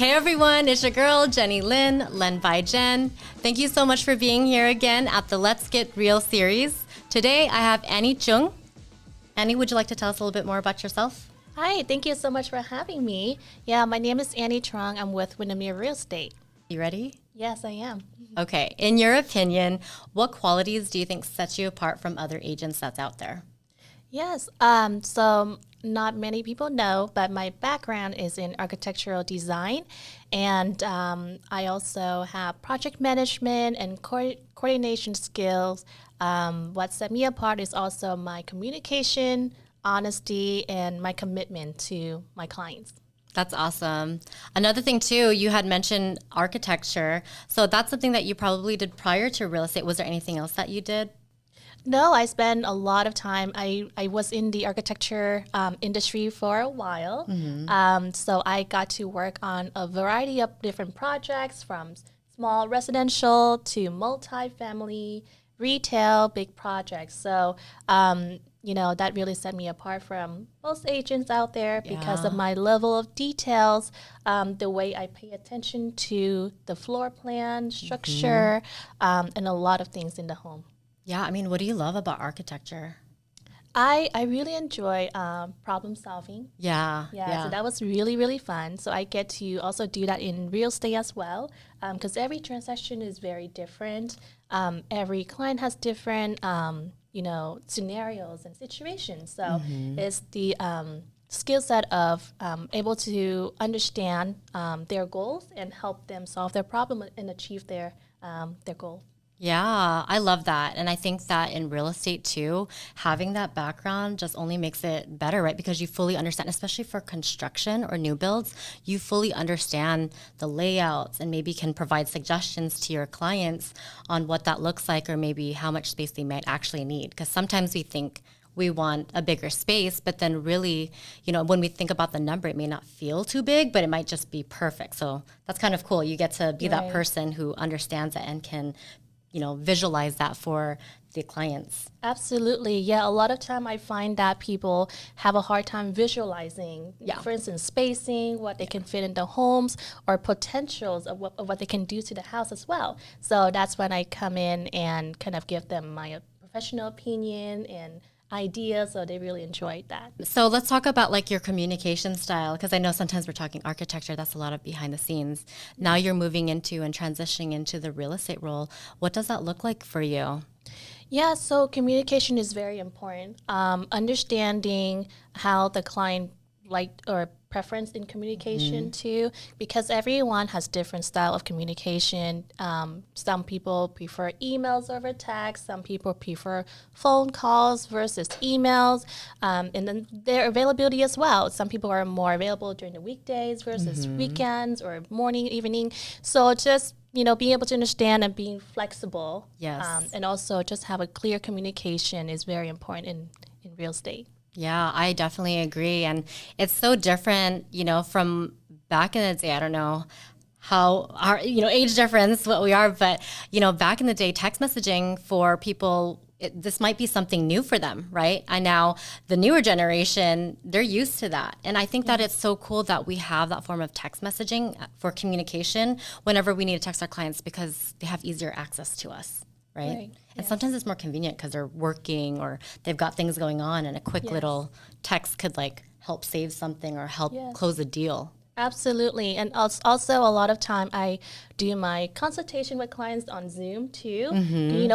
Hey everyone, it's your girl Jenny Lin, Len by Jen. Thank you so much for being here again at the Let's Get Real series. Today I have Annie Truong. Annie, would you like to tell us a little bit more about yourself? Hi, thank you so much for having me. Yeah, my name is Annie Truong. I'm with Windermere Real Estate. You ready? Yes, I am. Okay, in your opinion, what qualities do you think sets you apart from other agents that's out there? Yes, so not many people know, but my background is in architectural design, and I also have project management and coordination skills. What set me apart is also my communication, honesty, and my commitment to my clients. That's awesome. Another thing too, you had mentioned architecture. So that's something that you probably did prior to real estate. Was there anything else that you did? No, I spent a lot of time. I was in the architecture industry for a while. So I got to work on a variety of different projects from small residential to multifamily, retail, big projects. So, that really set me apart from most agents out there because of my level of details, the way I pay attention to the floor plan, structure, and a lot of things in the home. Yeah, I mean, what do you love about architecture? I really enjoy problem solving. Yeah. So that was really, really fun. So I get to also do that in real estate as well because every transaction is very different. Every client has different, scenarios and situations. So it's the skill set of able to understand their goals and help them solve their problem and achieve their goal. Yeah, I love that. And I think that in real estate too, having that background just only makes it better, right? Because you fully understand, especially for construction or new builds, you fully understand the layouts and maybe can provide suggestions to your clients on what that looks like or maybe how much space they might actually need. Because sometimes we think we want a bigger space, but then really, when we think about the number, it may not feel too big, but it might just be perfect. So that's kind of cool. You get to be that person who understands it and can visualize that for the clients. Absolutely. Yeah, a lot of time I find that people have a hard time visualizing, for instance, spacing, what they can fit into homes or potentials of what they can do to the house as well. So that's when I come in and kind of give them my professional opinion and ideas, so they really enjoyed that. So let's talk about like your communication style, because I know sometimes we're talking architecture, that's a lot of behind the scenes. Now you're moving into and transitioning into the real estate role. What does that look like for you? Yeah, so communication is very important. Understanding how the client liked or preference in communication too, because everyone has different style of communication. Some people prefer emails over text. Some people prefer phone calls versus emails, and then their availability as well. Some people are more available during the weekdays versus weekends or morning, evening. So just being able to understand and being flexible, and also just have a clear communication is very important in real estate. Yeah, I definitely agree. And it's so different, from back in the day. I don't know how our, age difference, what we are, but, back in the day, text messaging for people, this might be something new for them, right? And now the newer generation, they're used to that. And I think that it's so cool that we have that form of text messaging for communication whenever we need to text our clients because they have easier access to us. Right? And sometimes it's more convenient because they're working or they've got things going on and a quick little text could like help save something or help close a deal. Absolutely. And also a lot of time I do my consultation with clients on Zoom too.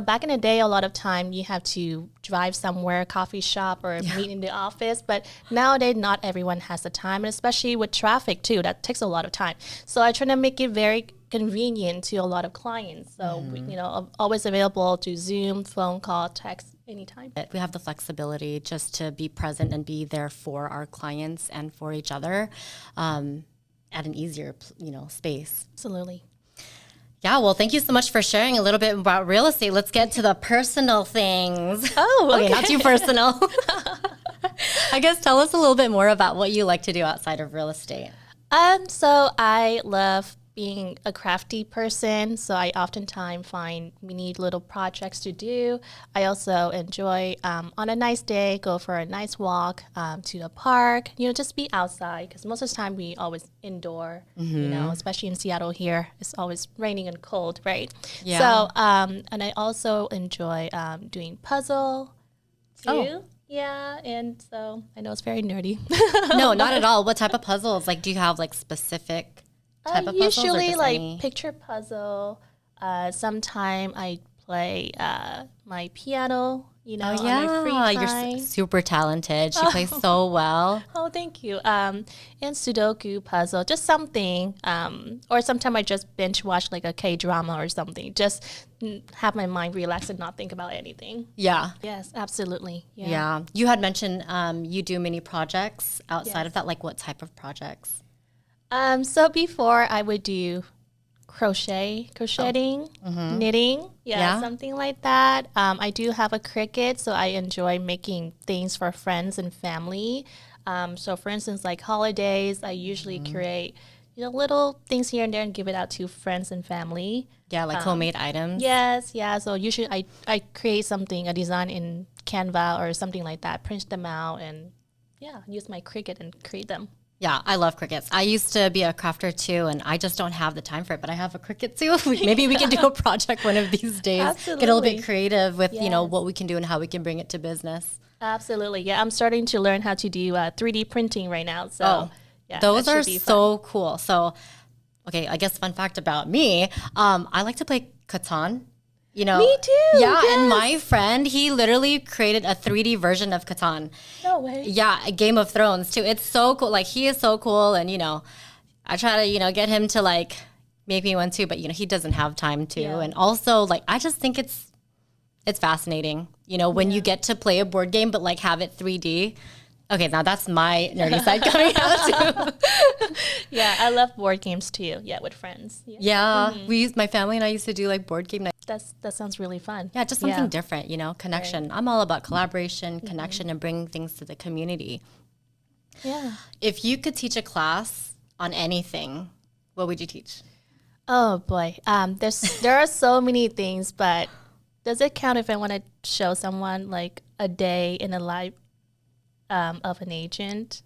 Back in the day, a lot of time you have to drive somewhere, coffee shop or meet in the office. But nowadays, not everyone has the time, and especially with traffic too, that takes a lot of time. So I try to make it very convenient to a lot of clients. So, always available to Zoom, phone call, text, anytime. We have the flexibility just to be present and be there for our clients and for each other at an easier, space. Absolutely. Yeah, well, thank you so much for sharing a little bit about real estate. Let's get to the personal things. Oh, okay. Not too personal. I guess tell us a little bit more about what you like to do outside of real estate. So I love being a crafty person, so I oftentimes find we need little projects to do. I also enjoy, on a nice day, go for a nice walk to the park, just be outside, because most of the time we always indoor, especially in Seattle here. It's always raining and cold, right? Yeah. So, and I also enjoy doing puzzle too. Oh. Yeah, and so I know it's very nerdy. No, not at all. What type of puzzles? Like, do you have like specific type of puzzles? Usually or like any? picture puzzle. Sometime I play my piano, on my free time. You're super talented. She plays so well. Oh, thank you. And Sudoku puzzle, just something. Or sometimes I just binge watch like a K-drama or something. Just have my mind relax and not think about anything. Yeah. Yes, absolutely. Yeah. You had mentioned you do mini projects outside Yes. of that. Like, what type of projects? So before I would do crocheting, knitting, Yeah. something like that. I do have a Cricut, so I enjoy making things for friends and family. So for instance, like holidays, I usually create, little things here and there and give it out to friends and family. Yeah, like homemade items. Yes, yeah. So usually I create something, a design in Canva or something like that, print them out and use my Cricut and create them. Yeah, I love Cricuts. I used to be a crafter too, and I just don't have the time for it, but I have a Cricut too. Maybe we can do a project one of these days. Absolutely. Get a little bit creative with, Yes. what we can do and how we can bring it to business. Absolutely. Yeah, I'm starting to learn how to do 3D printing right now. So, Those that are should be so cool. So, okay, I guess fun fact about me, I like to play Catan. Me too. Yeah, yes. and my friend, he literally created a 3D version of Catan. No way. Yeah, a Game of Thrones too. It's so cool. Like, he is so cool, and I try to get him to like make me one too, but he doesn't have time to. Yeah. And also, like, I just think it's fascinating. When you get to play a board game but like have it 3D. Okay, now that's my nerdy side coming out too. Yeah, I love board games too. Yeah, with friends. Yeah. Yeah, my family and I used to do like board game night. That sounds really fun. Yeah, just something different, connection. I'm all about collaboration, connection, and bringing things to the community. Yeah. If you could teach a class on anything, what would you teach? Oh boy. There are so many things, but does it count if I want to show someone like a day in a life of an agent?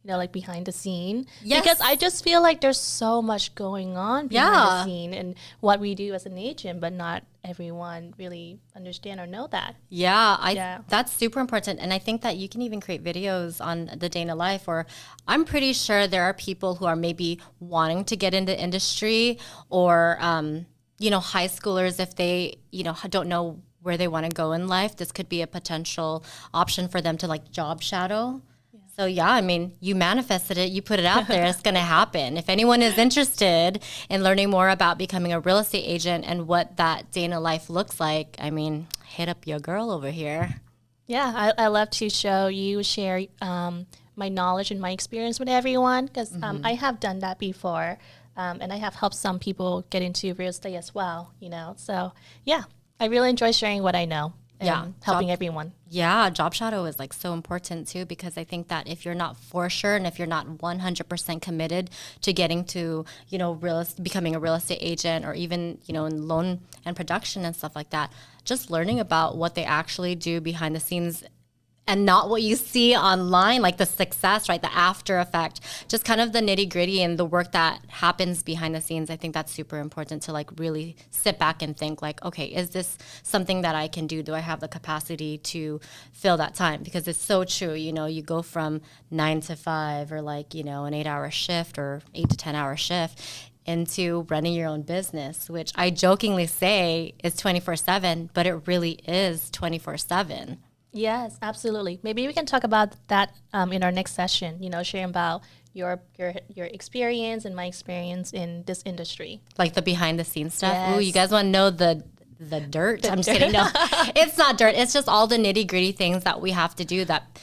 Like behind the scene. Yes. Because I just feel like there's so much going on behind the scene and what we do as an agent, but not everyone really understand or know that. Yeah, that's super important. And I think that you can even create videos on the day in a life, or I'm pretty sure there are people who are maybe wanting to get into industry, or, high schoolers, if they, don't know where they want to go in life, this could be a potential option for them to like job shadow. So you manifested it, you put it out there, it's going to happen. If anyone is interested in learning more about becoming a real estate agent and what that day in a life looks like, hit up your girl over here. Yeah, I love to share my knowledge and my experience with everyone, because I have done that before, and I have helped some people get into real estate as well, So, yeah, I really enjoy sharing what I know. And helping everyone. Yeah, job shadow is like so important too, because I think that if you're not for sure and if you're not 100% committed to getting to, becoming a real estate agent, or even, in loan and production and stuff like that, just learning about what they actually do behind the scenes and not what you see online, like the success, right? The after effect, just kind of the nitty gritty and the work that happens behind the scenes. I think that's super important to like really sit back and think like, okay, is this something that I can do? Do I have the capacity to fill that time? Because it's so true. You go from 9 to 5 or like, an 8-hour shift or 8 to 10-hour shift into running your own business, which I jokingly say is 24/7, but it really is 24/7. Yes, absolutely. Maybe we can talk about that in our next session, sharing about your experience and my experience in this industry. Like the behind the scenes stuff. Yes. Ooh, you guys want to know the dirt? I'm just kidding. No, it's not dirt. It's just all the nitty gritty things that we have to do that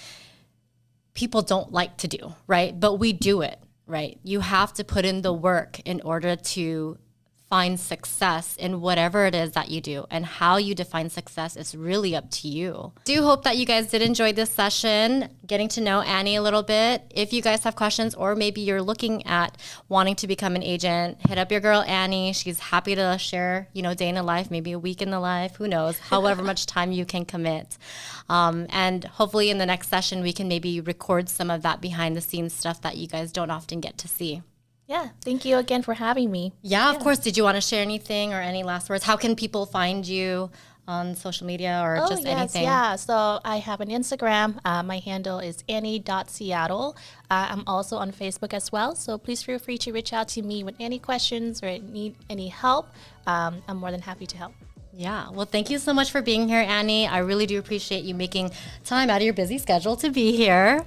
people don't like to do, right? But we do it, right? You have to put in the work in order to find success in whatever it is that you do, and how you define success is really up to you. Do hope that you guys did enjoy this session, getting to know Annie a little bit. If you guys have questions, or maybe you're looking at wanting to become an agent, hit up your girl Annie. She's happy to share, day in the life, maybe a week in the life, who knows, however much time you can commit. And hopefully in the next session, we can maybe record some of that behind the scenes stuff that you guys don't often get to see. Yeah, thank you again for having me. Yeah, of course. Did you want to share anything or any last words? How can people find you on social media or just anything? Yeah, so I have an Instagram. My handle is annie.seattle. I'm also on Facebook as well, so please feel free to reach out to me with any questions or need any help. I'm more than happy to help. Yeah. Well, thank you so much for being here, Annie. I really do appreciate you making time out of your busy schedule to be here.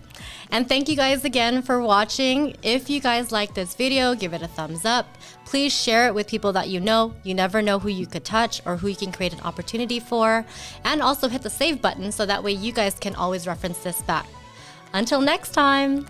And thank you guys again for watching. If you guys like this video, give it a thumbs up. Please share it with people that you know. You never know who you could touch or who you can create an opportunity for. And also hit the save button so that way you guys can always reference this back. Until next time.